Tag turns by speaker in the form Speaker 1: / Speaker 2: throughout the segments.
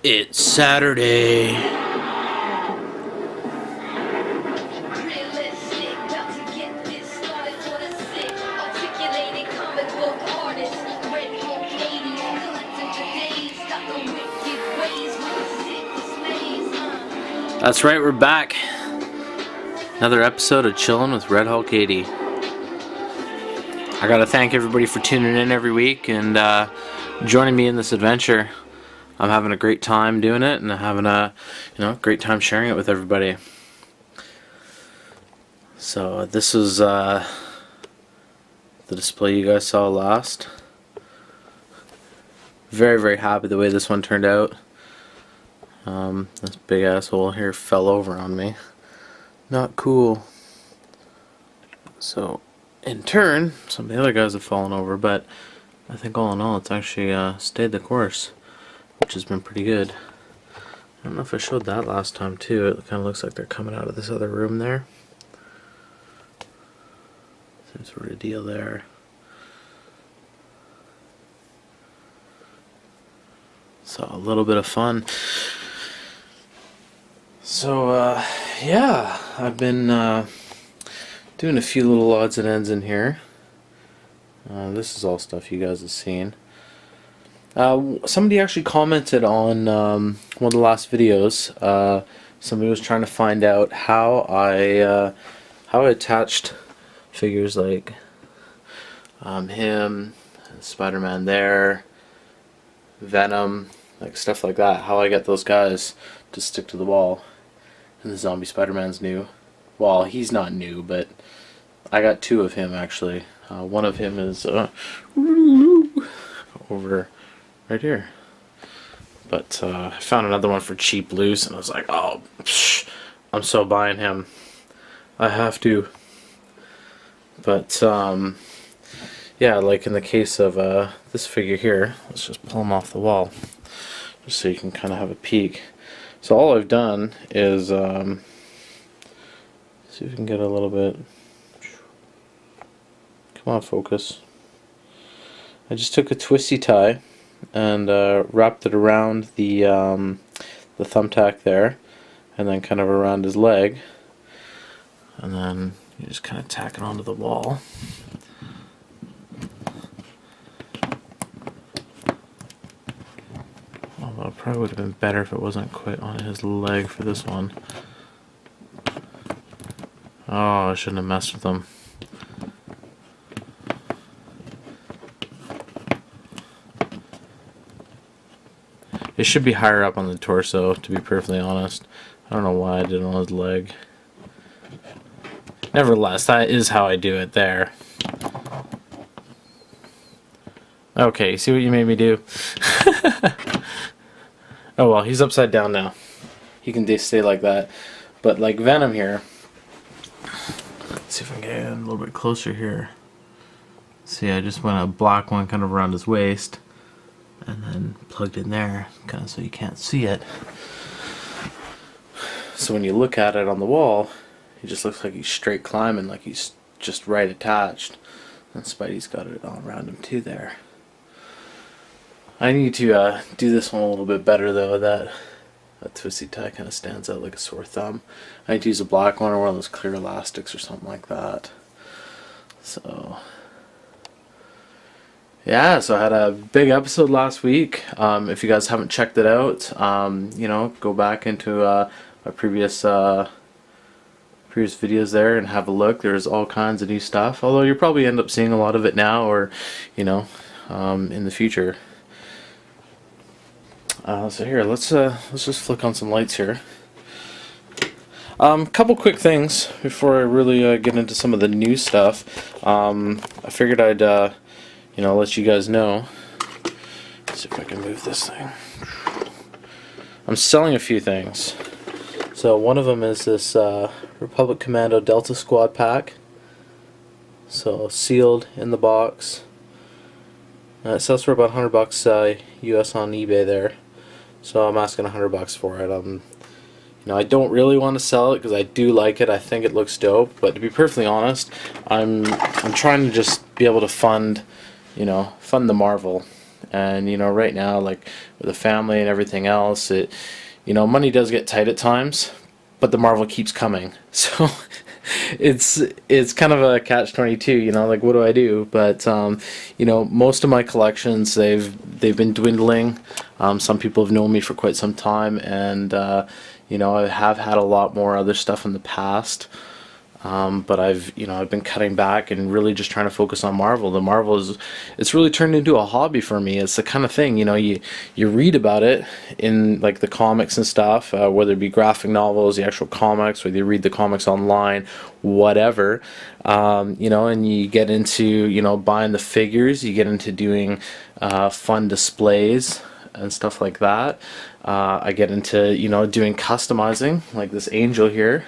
Speaker 1: It's Saturday. That's right, we're back. Another episode of Chillin with RedHulk80. I gotta thank everybody for tuning in every week and joining me in this adventure. I'm having a great time doing it, and having a great time sharing it with everybody. So this is the display you guys saw last. Very, very happy the way this one turned out. This big asshole here fell over on me. Not cool. So in turn, some of the other guys have fallen over, but I think all in all it's actually stayed the course, which has been pretty good. I don't know if I showed that last time too. It kind of looks like they're coming out of this other room there. Some sort of deal there. So a little bit of fun. So yeah, I've been doing a few little odds and ends in here. This is all stuff you guys have seen. Somebody actually commented on one of the last videos. Somebody was trying to find out how I attached figures like him, Spider-Man there, Venom, like stuff like that. How I get those guys to stick to the wall. And the zombie Spider-Man's new. Well, he's not new, but I got two of him actually. One of him is over right here. But I found another one for cheap loose, and I was like, oh, psh, I'm so buying him. I have to. But yeah, like in the case of this figure here, let's just pull him off the wall, just so you can kind of have a peek. So all I've done is see if we can get a little bit. Come on, focus. I just took a twisty tie and wrapped it around the thumbtack there, and then kind of around his leg, and then you just kind of tack it onto the wall. Although it probably would have been better if it wasn't quite on his leg for this one. Oh, I shouldn't have messed with him. It should be higher up on the torso, to be perfectly honest. I don't know why I did it on his leg. Nevertheless, that is how I do it there. Okay, see what you made me do? Oh well, he's upside down now. He can stay like that. But like Venom here, let's see if I can get a little bit closer here. See, I just went a black one kind of around his waist, and then plugged in there, kind of so you can't see it. So when you look at it on the wall, he just looks like he's straight climbing, like he's just right attached. And Spidey's got it all around him too there. I need to do this one a little bit better though. That twisty tie kind of stands out like a sore thumb. I need to use a black one or one of those clear elastics or something like that. So yeah, so I had a big episode last week. If you guys haven't checked it out, go back into my previous videos there and have a look. There's all kinds of new stuff. Although you'll probably end up seeing a lot of it now, or in the future. So here, let's just flick on some lights here. Couple quick things before I really get into some of the new stuff. I figured I'd let you guys know. Let's see if I can move this thing. I'm selling a few things. So one of them is this Republic Commando Delta Squad pack. So sealed in the box. It sells for about $100 US on eBay there. So I'm asking $100 for it. I don't really want to sell it because I do like it. I think it looks dope. But to be perfectly honest, I'm trying to just be able to fund the Marvel And you know, right now, like with the family and everything else, it, you know, money does get tight at times, but the Marvel keeps coming. So it's kind of a catch-22, you know, like what do I do? But you know, most of my collections, they've been dwindling. Some people have known me for quite some time, and you know, I have had a lot more other stuff in the past. But I've been cutting back and really just trying to focus on Marvel. The Marvel it's really turned into a hobby for me. It's the kind of thing, you know, you read about it in like the comics and stuff, whether it be graphic novels, the actual comics, whether you read the comics online, whatever, you know, and you get into, you know, buying the figures, you get into doing fun displays and stuff like that. I get into, you know, doing customizing, like this angel here.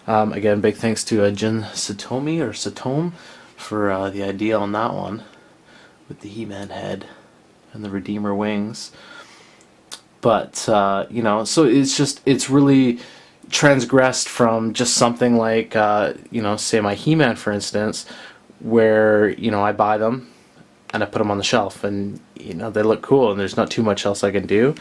Speaker 1: Again, big thanks to Jin Satomi or Satome for the idea on that one with the He-Man head and the Redeemer wings. But you know, so it's really transgressed from just something like you know, say my He-Man, for instance, where, you know, I buy them and I put them on the shelf, and you know, they look cool and there's not too much else I can do.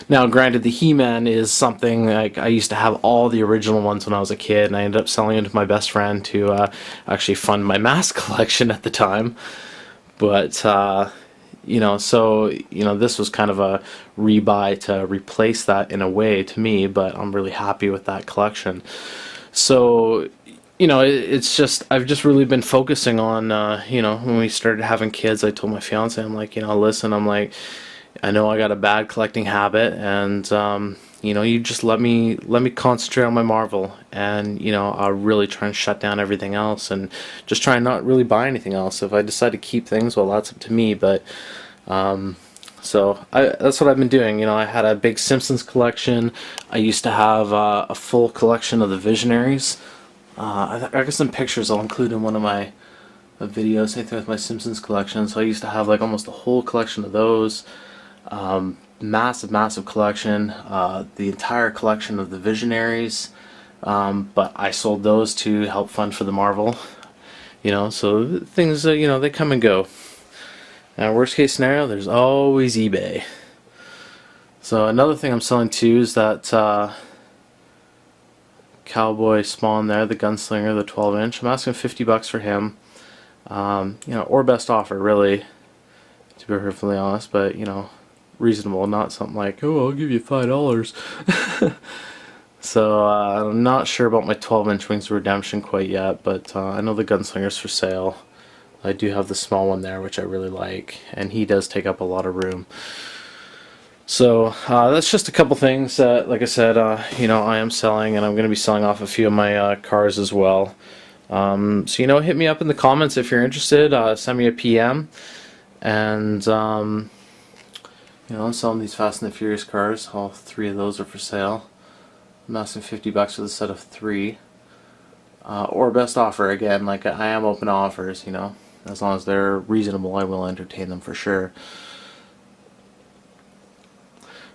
Speaker 1: Now granted, the He-Man is something like I used to have all the original ones when I was a kid, and I ended up selling them to my best friend to actually fund my mask collection at the time. But you know, so you know, this was kind of a rebuy to replace that in a way to me, but I'm really happy with that collection. So you know, it's just, I've just really been focusing on, you know, when we started having kids, I told my fiance, I'm like, you know, listen, I'm like, I know I got a bad collecting habit, and, you know, you just let me concentrate on my Marvel, and, you know, I'll really try and shut down everything else, and just try and not really buy anything else. If I decide to keep things, well, that's up to me, but, so that's what I've been doing. You know, I had a big Simpsons collection. I used to have a full collection of the Visionaries. I got some pictures I'll include in one of my videos, I think, with my Simpsons collection. So I used to have like almost a whole collection of those. Massive collection. The entire collection of the Visionaries. But I sold those to help fund for the Marvel. You know, so things, you know, they come and go. Now, worst case scenario, there's always eBay. So another thing I'm selling too is that Cowboy Spawn there, the Gunslinger, the 12-inch. I'm asking $50 for him. You know, or best offer, really, to be perfectly honest, but, you know, reasonable, not something like, oh, I'll give you $5. So, I'm not sure about my 12-inch Wings of Redemption quite yet, but I know the Gunslinger's for sale. I do have the small one there, which I really like, and he does take up a lot of room. So that's just a couple things that, like I said, you know, I am selling, and I'm going to be selling off a few of my cars as well. So, you know, hit me up in the comments if you're interested. Send me a PM, and you know, I'm selling these Fast and the Furious cars. All 3 of those are for sale. I'm asking $50 for the set of 3, or best offer. Again, like, I am open to offers. You know, as long as they're reasonable, I will entertain them for sure.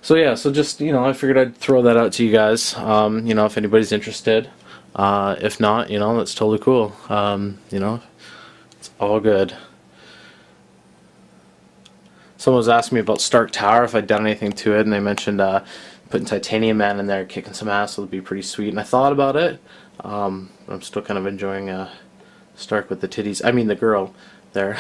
Speaker 1: So yeah, so just, you know, I figured I'd throw that out to you guys, you know, if anybody's interested. If not, you know, that's totally cool. You know, it's all good. Someone was asking me about Stark Tower, if I'd done anything to it, and they mentioned putting Titanium Man in there, kicking some ass, so it'd be pretty sweet. And I thought about it. I'm still kind of enjoying Stark with the titties. I mean, the girl there.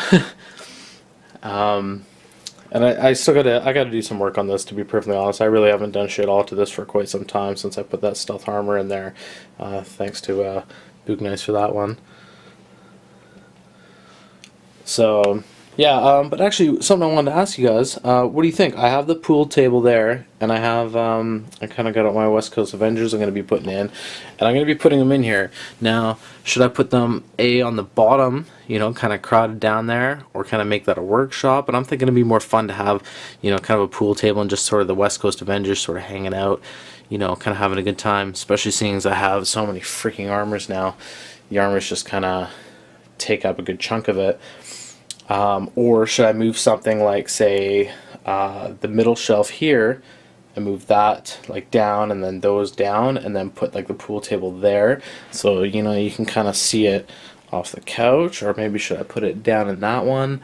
Speaker 1: And I still gotta do some work on this, to be perfectly honest. I really haven't done shit all to this for quite some time since I put that stealth armor in there. Thanks to Boognice for that one. So yeah, but actually something I wanted to ask you guys, what do you think? I have the pool table there, and I have I kind of got my West Coast Avengers I'm going to be putting in, and I'm going to be putting them in here. Now, should I put them on the bottom, you know, kind of crowded down there, or kind of make that a workshop? And I'm thinking it'd be more fun to have, you know, kind of a pool table and just sort of the West Coast Avengers sort of hanging out, you know, kind of having a good time, especially seeing as I have so many freaking armors now. The armors just kind of take up a good chunk of it. Or should I move something like, say, the middle shelf here, and move that like down, and then those down, and then put like the pool table there, so, you know, you can kind of see it off the couch? Or maybe should I put it down in that one?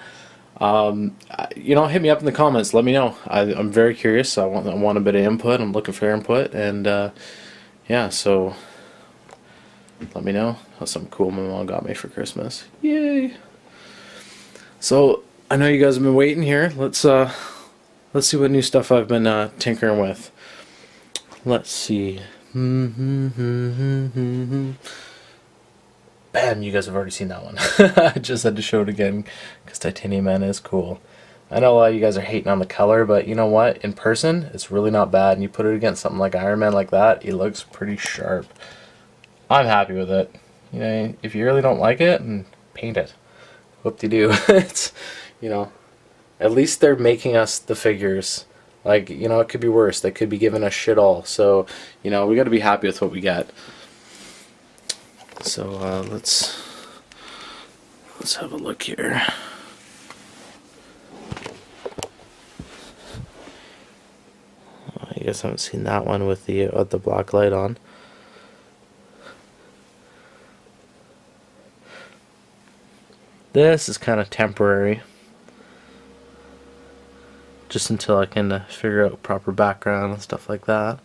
Speaker 1: You know, hit me up in the comments. Let me know. I'm very curious. I want a bit of input. I'm looking for input, and yeah. So let me know. That's something cool my mom got me for Christmas. Yay! So I know you guys have been waiting here. Let's see what new stuff I've been tinkering with. Let's see. Bam! You guys have already seen that one. I just had to show it again because Titanium Man is cool. I know a lot of you guys are hating on the color, but you know what? In person, it's really not bad. And you put it against something like Iron Man like that, it looks pretty sharp. I'm happy with it. You know, if you really don't like it, paint it. Whoop-de-doo. It's, you know, at least they're making us the figures. Like, you know, it could be worse. They could be giving us shit all. So, you know, we got to be happy with what we get. So let's have a look here. You guys haven't seen that one with the black light on. This is kind of temporary, just until I can figure out proper background and stuff like that.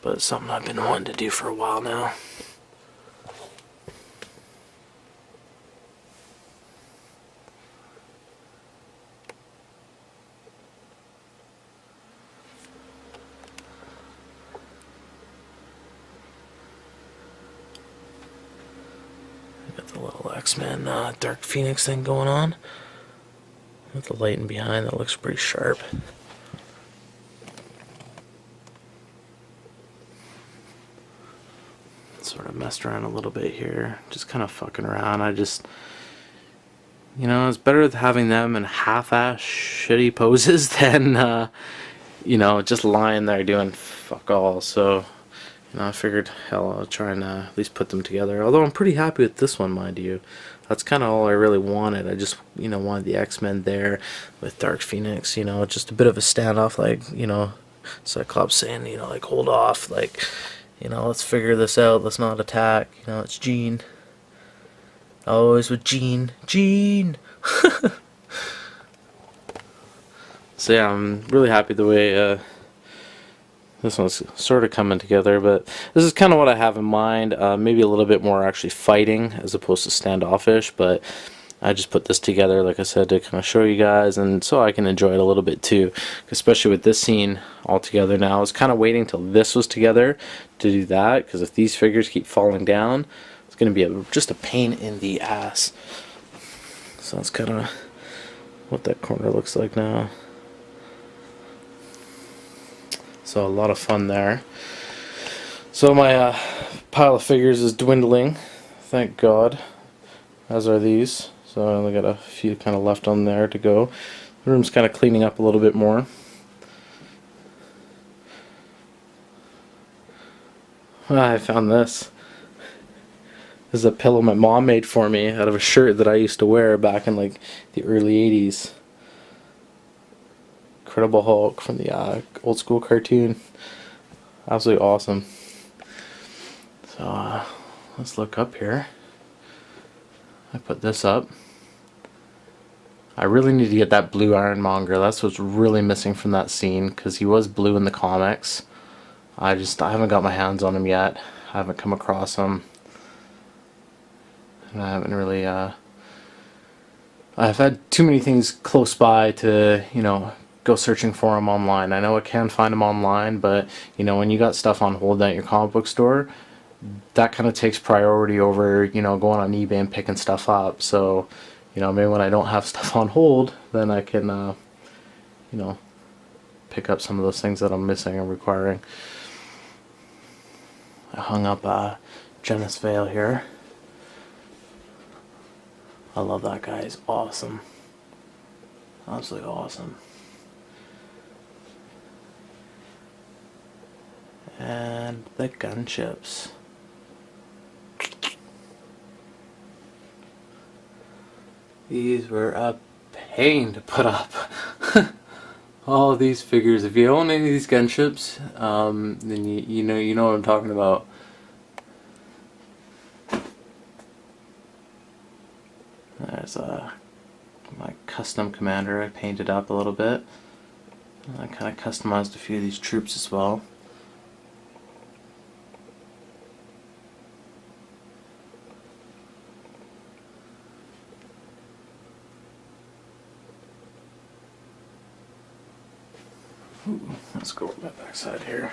Speaker 1: But it's something I've been wanting to do for a while now. Got the little X-Men Dark Phoenix thing going on. With the lighting behind, that looks pretty sharp. Sort of messed around a little bit here, just kind of fucking around. You know, it's better having them in half-ass shitty poses than, you know, just lying there doing fuck all. So, you know, I figured, hell, I'll try and at least put them together. Although I'm pretty happy with this one, mind you. That's kind of all I really wanted. I just, you know, wanted the X-Men there with Dark Phoenix, you know, just a bit of a standoff, like, you know, Cyclops saying, you know, like, hold off, like, you know, let's figure this out, let's not attack, you know, it's Jean. Always with Jean. Jean! So yeah, I'm really happy the way this one's sort of coming together, but this is kind of what I have in mind. Maybe a little bit more actually fighting as opposed to standoffish, but I just put this together, like I said, to kind of show you guys and so I can enjoy it a little bit too, especially with this scene all together now. I was kind of waiting till this was together to do that, because if these figures keep falling down, it's going to be just a pain in the ass. So that's kind of what that corner looks like now. So a lot of fun there. So my pile of figures is dwindling, thank God, as are these. So I only got a few kind of left on there to go. The room's kind of cleaning up a little bit more. I found this. This is a pillow my mom made for me out of a shirt that I used to wear back in like the early 80s. Incredible Hulk from the old school cartoon. Absolutely awesome. So let's look up here. I put this up. I really need to get that blue Ironmonger. That's what's really missing from that scene, because he was blue in the comics. I haven't got my hands on him yet. I haven't come across him. And I haven't really, I've had too many things close by to, you know, go searching for him online. I know I can find him online, but, you know, when you got stuff on hold at your comic book store, that kind of takes priority over, you know, going on eBay and picking stuff up. So, you know, maybe when I don't have stuff on hold, then I can, you know, pick up some of those things that I'm missing or requiring. I hung up Genis Vale here. I love that guy. He's awesome. Absolutely awesome. And the gunships. These were a pain to put up. All of these figures. If you own any of these gunships, then you know what I'm talking about. There's my custom commander. I painted up a little bit. I kind of customized a few of these troops as well. Ooh, let's go with that backside here.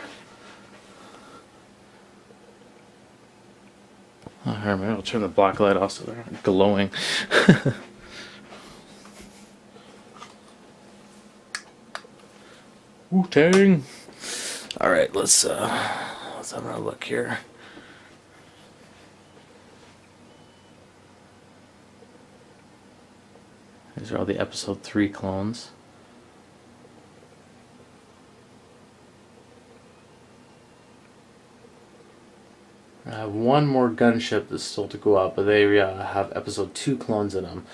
Speaker 1: Alright, maybe I'll turn the black light off so they're not glowing. Wu-Tang! Alright, let's have another look here. These are all the episode 3 clones. I have one more gunship that's still to go out, but they have episode 2 clones in them,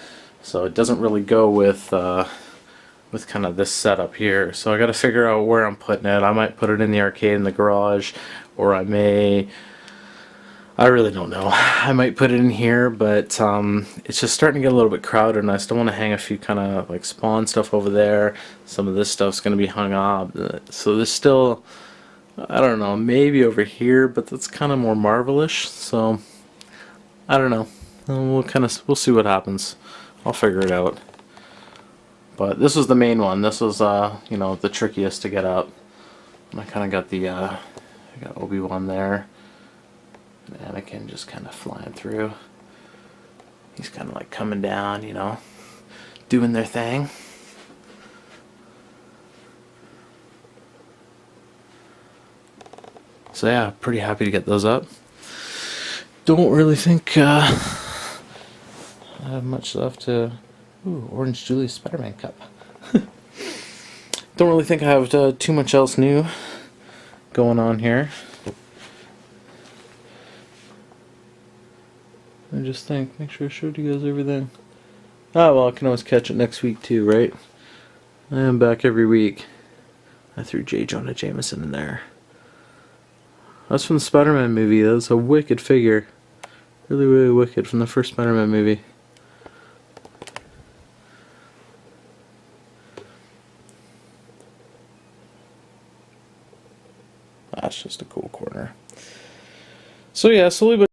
Speaker 1: so it doesn't really go with kind of this setup here. So I got to figure out where I'm putting it. I might put it in the arcade in the garage, or I really don't know. I might put it in here, but it's just starting to get a little bit crowded, and I still want to hang a few kind of like Spawn stuff over there. Some of this stuff's going to be hung up, so there's still, I don't know, maybe over here, but that's kind of more Marvel-ish, so I don't know. We'll see what happens. I'll figure it out. But this was the main one. This was you know, the trickiest to get up. And I kind of got the I got Obi-Wan there, and Anakin just kind of flying through. He's kind of like coming down, you know, doing their thing. So yeah, pretty happy to get those up. Don't really think I have much left to... Ooh, Orange Julius Spider-Man cup. Don't really think I have too much else new going on here. I just think, make sure I showed you guys everything. Ah, well, I can always catch it next week too, right? I am back every week. I threw J. Jonah Jameson in there. That's from the Spider-Man movie. That's a wicked figure. Really, really wicked from the first Spider-Man movie. That's just a cool corner. So yeah, slowly but